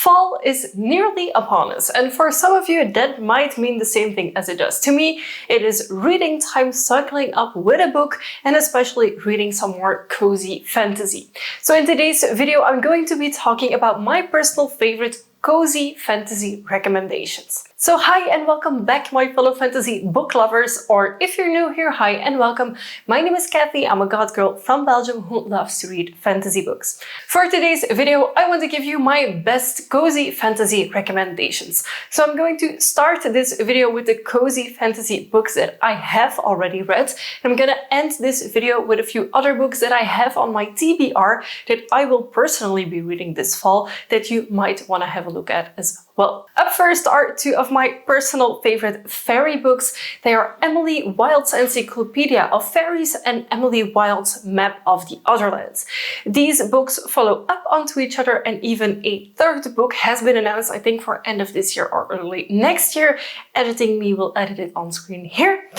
Fall is nearly upon us, and for some of you that might mean the same thing as it does to me. It is reading time, cycling up with a book, and especially reading some more cozy fantasy. So in today's video I'm going to be talking about my personal favorite cozy fantasy recommendations. So hi and welcome back my fellow fantasy book lovers, or if you're new here, hi and welcome. My name is Kathy, I'm a god girl from Belgium who loves to read fantasy books. For today's video I want to give you my best cozy fantasy recommendations. So I'm going to start this video with the cozy fantasy books that I have already read. I'm gonna end this video with a few other books that I have on my TBR that I will personally be reading this fall that you might want to have a look at as well. Up first are two of my personal favorite fairy books. They are Emily Wilde's Encyclopedia of Fairies and Emily Wilde's Map of the Otherlands. These books follow up onto each other, and even a third book has been announced, I think for end of this year or early next year. Editing me will edit it on screen here.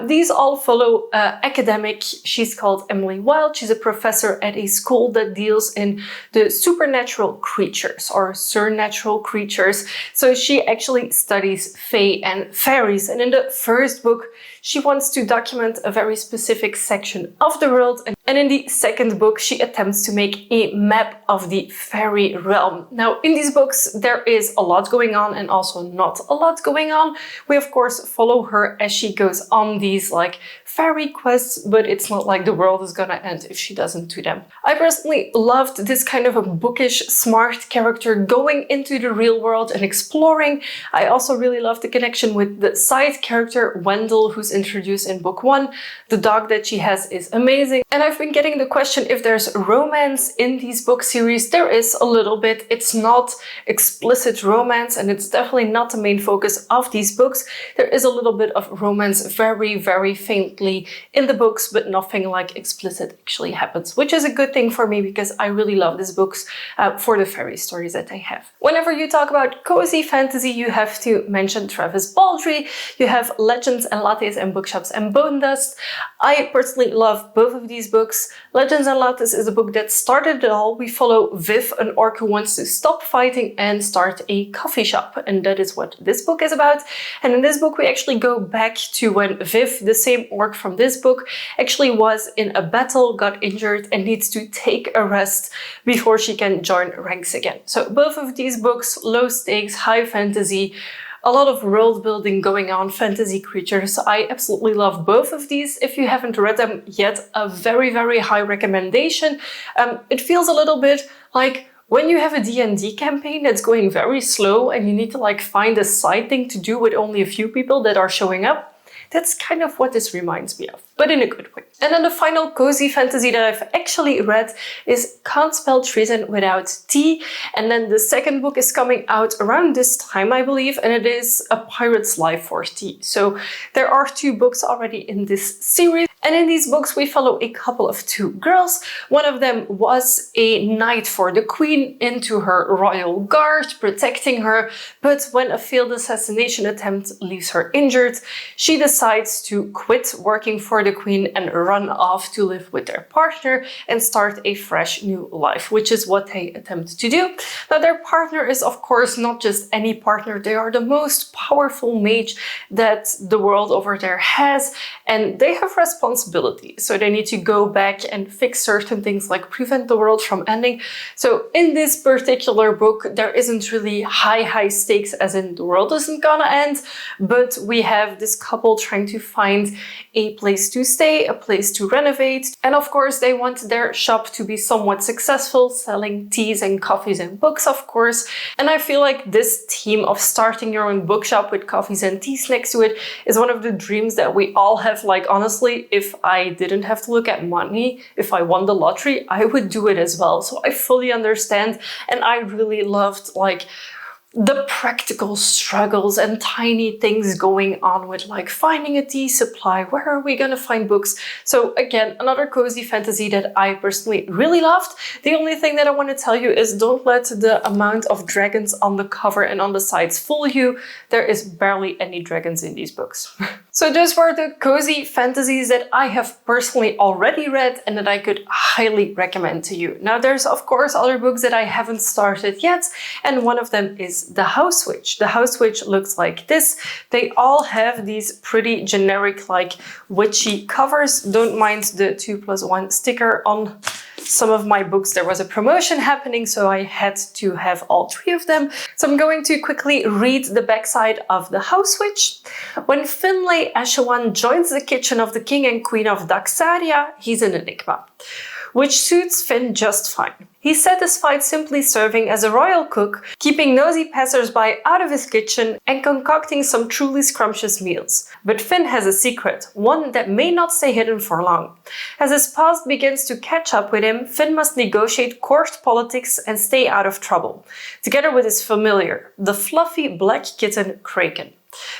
These all follow academic. She's called Emily Wilde. She's a professor at a school that deals in the supernatural creatures or surnatural creatures. So she actually studies fae and fairies, and in the first book she wants to document a very specific section of the world, and in the second book she attempts to make a map of the fairy realm. Now in these books there is a lot going on and also not a lot going on. We of course follow her as she goes on these like fairy quests, but it's not like the world is gonna end if she doesn't do them. I personally loved this kind of a bookish, smart character going into the real world and exploring. I also really love the connection with the side character Wendell, who's introduced in book 1. The dog that she has is amazing. And I've been getting the question if there's romance in these book series. There is a little bit. It's not explicit romance, and it's definitely not the main focus of these books. There is a little bit of romance very, very faintly in the books, but nothing like explicit actually happens, which is a good thing for me because I really love these books for the fairy stories that they have. Whenever you talk about cozy fantasy, you have to mention Travis Baldree. You have Legends and Lattes and Bookshops and Bonedust. I personally love both of these books. Legends and Lattes is a book that started it all. We follow Viv, an orc who wants to stop fighting and start a coffee shop, and that is what this book is about. And in this book we actually go back to when Viv, the same orc from this book, actually was in a battle, got injured, and needs to take a rest before she can join ranks again. So both of these books, low stakes, high fantasy, a lot of world building going on, fantasy creatures. I absolutely love both of these. If you haven't read them yet, a very, very high recommendation. It feels a little bit like when you have a D&D campaign that's going very slow and you need to like find a side thing to do with only a few people that are showing up. That's kind of what this reminds me of, but in a good way. And then the final cozy fantasy that I've actually read is Can't Spell Treason without T. And then the second book is coming out around this time, I believe, and it is A Pirate's Life for T. So there are 2 books already in this series. And in these books we follow a couple of 2 girls. One of them was a knight for the queen into her royal guard, protecting her, but when a failed assassination attempt leaves her injured, she decides to quit working for the queen and run off to live with their partner and start a fresh new life, which is what they attempt to do. Now their partner is of course not just any partner, they are the most powerful mage that the world over there has, and they have responsibility. So they need to go back and fix certain things like prevent the world from ending. So in this particular book there isn't really high stakes as in the world isn't gonna end, but we have this couple trying to find a place to stay, a place to renovate, and of course they want their shop to be somewhat successful, selling teas and coffees and books of course. And I feel like this theme of starting your own bookshop with coffees and teas next to it is one of the dreams that we all have. Like honestly, if I didn't have to look at money, if I won the lottery, I would do it as well. So I fully understand, and I really loved like the practical struggles and tiny things going on with like finding a tea supply, where are we gonna find books? So again, another cozy fantasy that I personally really loved. The only thing that I want to tell you is don't let the amount of dragons on the cover and on the sides fool you. There is barely any dragons in these books. So those were the cozy fantasies that I have personally already read and that I could highly recommend to you. Now there's of course other books that I haven't started yet, and one of them is The House Witch. The House Witch looks like this. They all have these pretty generic like witchy covers. Don't mind the 2+1 sticker on some of my books. There was a promotion happening, so I had to have all 3 of them. So I'm going to quickly read the backside of The House Witch. When Finlay Eshelwan joins the kitchen of the king and queen of Daxaria, he's an enigma, which suits Finn just fine. He's satisfied simply serving as a royal cook, keeping nosy passersby out of his kitchen and concocting some truly scrumptious meals. But Finn has a secret, one that may not stay hidden for long. As his past begins to catch up with him, Finn must negotiate court politics and stay out of trouble, together with his familiar, the fluffy black kitten Kraken.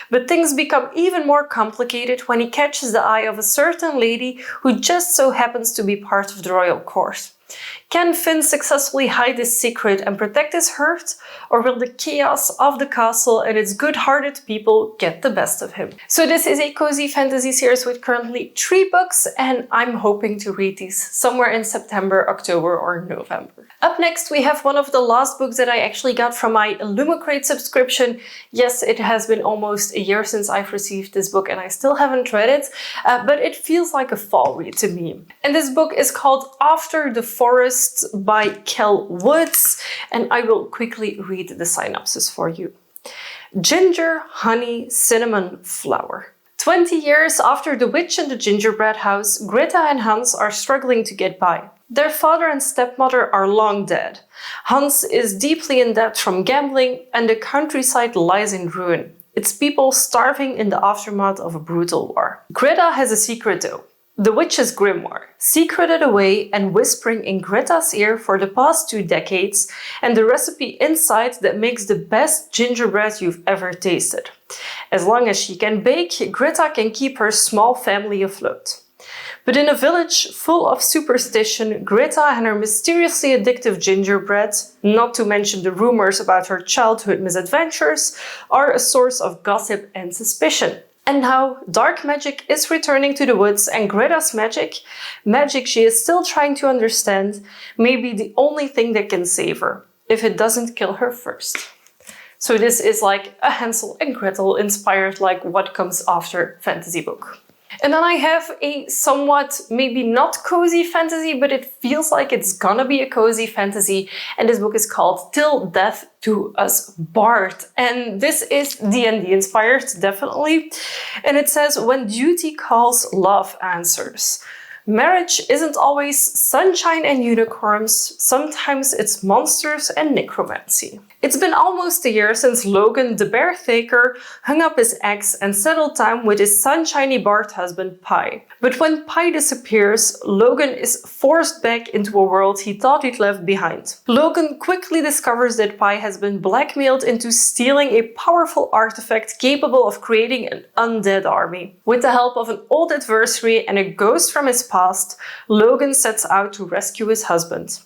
But things become even more complicated when he catches the eye of a certain lady who just so happens to be part of the royal court. Can Finn successfully hide his secret and protect his heart, or will the chaos of the castle and its good-hearted people get the best of him? So this is a cozy fantasy series with currently 3 books, and I'm hoping to read these somewhere in September, October or November. Up next we have one of the last books that I actually got from my Illumicrate subscription. Yes, it has been almost a year since I've received this book and I still haven't read it, but it feels like a fall read to me. And this book is called After the Forest by Kell Woods, and I will quickly read the synopsis for you. Ginger, honey, cinnamon, flour. 20 years after the witch in the gingerbread house, Greta and Hans are struggling to get by. Their father and stepmother are long dead. Hans is deeply in debt from gambling, and the countryside lies in ruin, its people starving in the aftermath of a brutal war. Greta has a secret though. The witch's grimoire, secreted away and whispering in Greta's ear for the past 2 decades, and the recipe inside that makes the best gingerbread you've ever tasted. As long as she can bake, Greta can keep her small family afloat. But in a village full of superstition, Greta and her mysteriously addictive gingerbread, not to mention the rumors about her childhood misadventures, are a source of gossip and suspicion. And now, dark magic is returning to the woods, and Greta's magic she is still trying to understand, may be the only thing that can save her, if it doesn't kill her first. So this is like a Hansel and Gretel inspired like what comes after fantasy book. And then I have a somewhat, maybe not cozy fantasy, but it feels like it's gonna be a cozy fantasy. And this book is called Till Death Do Us Part. And this is D&D inspired, definitely. And it says, when duty calls, love answers. Marriage isn't always sunshine and unicorns, sometimes it's monsters and necromancy. It's been almost a year since Logan, the bear taker, hung up his axe and settled time with his sunshiny bard husband Pie. But when Pie disappears, Logan is forced back into a world he thought he'd left behind. Logan quickly discovers that Pie has been blackmailed into stealing a powerful artifact capable of creating an undead army. With the help of an old adversary and a ghost from his past, Logan sets out to rescue his husband.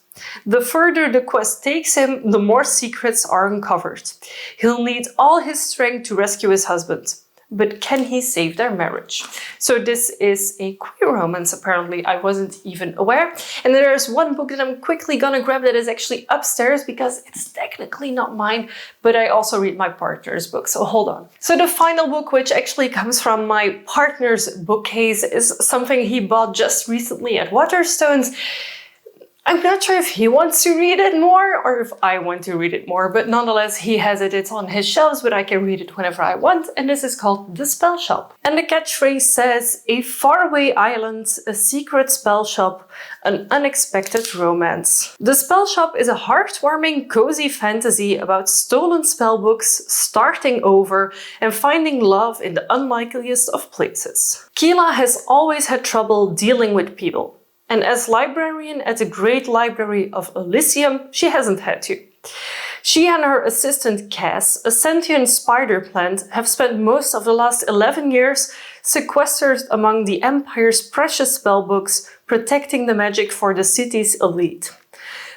The further the quest takes him, the more secrets are uncovered. He'll need all his strength to rescue his husband. But can he save their marriage? So this is a queer romance, apparently. I wasn't even aware. And then there's one book that I'm quickly gonna grab that is actually upstairs because it's technically not mine, but I also read my partner's book, so hold on. So the final book, which actually comes from my partner's bookcase, is something he bought just recently at Waterstones. I'm not sure if he wants to read it more or if I want to read it more, but nonetheless he has it, it's on his shelves, but I can read it whenever I want, and this is called The Spell Shop. And the catchphrase says, a faraway island, a secret spell shop, an unexpected romance. The Spell Shop is a heartwarming, cozy fantasy about stolen spellbooks, starting over, and finding love in the unlikeliest of places. Keela has always had trouble dealing with people. And as librarian at the Great Library of Elysium, she hasn't had to. She and her assistant Cass, a sentient spider plant, have spent most of the last 11 years sequestered among the Empire's precious spellbooks, protecting the magic for the city's elite.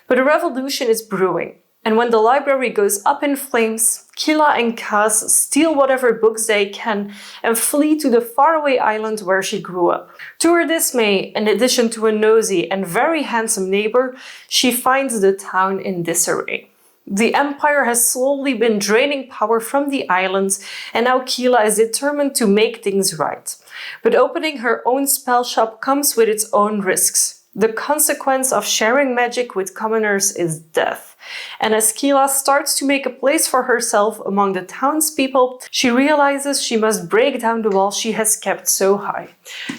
But a revolution is brewing, and when the library goes up in flames, Kila and Cass steal whatever books they can and flee to the faraway island where she grew up. To her dismay, in addition to a nosy and very handsome neighbor, she finds the town in disarray. The Empire has slowly been draining power from the islands, and now Kila is determined to make things right. But opening her own spell shop comes with its own risks. The consequence of sharing magic with commoners is death. And as Kila starts to make a place for herself among the townspeople, she realizes she must break down the wall she has kept so high.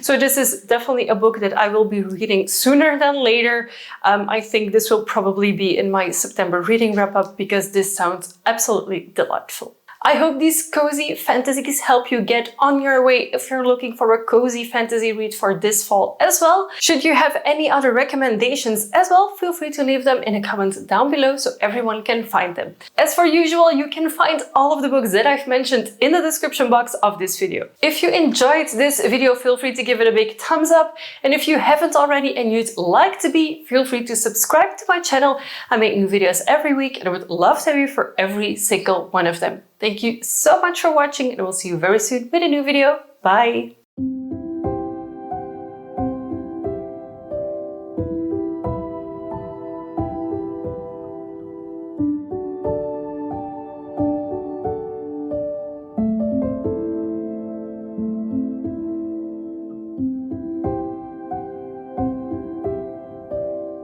So this is definitely a book that I will be reading sooner than later. I think this will probably be in my September reading wrap-up because this sounds absolutely delightful. I hope these cozy fantasies help you get on your way if you're looking for a cozy fantasy read for this fall as well. Should you have any other recommendations as well, feel free to leave them in a comment down below so everyone can find them. As for usual, you can find all of the books that I've mentioned in the description box of this video. If you enjoyed this video, feel free to give it a big thumbs up. And if you haven't already and you'd like to be, feel free to subscribe to my channel. I make new videos every week and I would love to have you for every single one of them. Thank you so much for watching and I will see you very soon with a new video. Bye!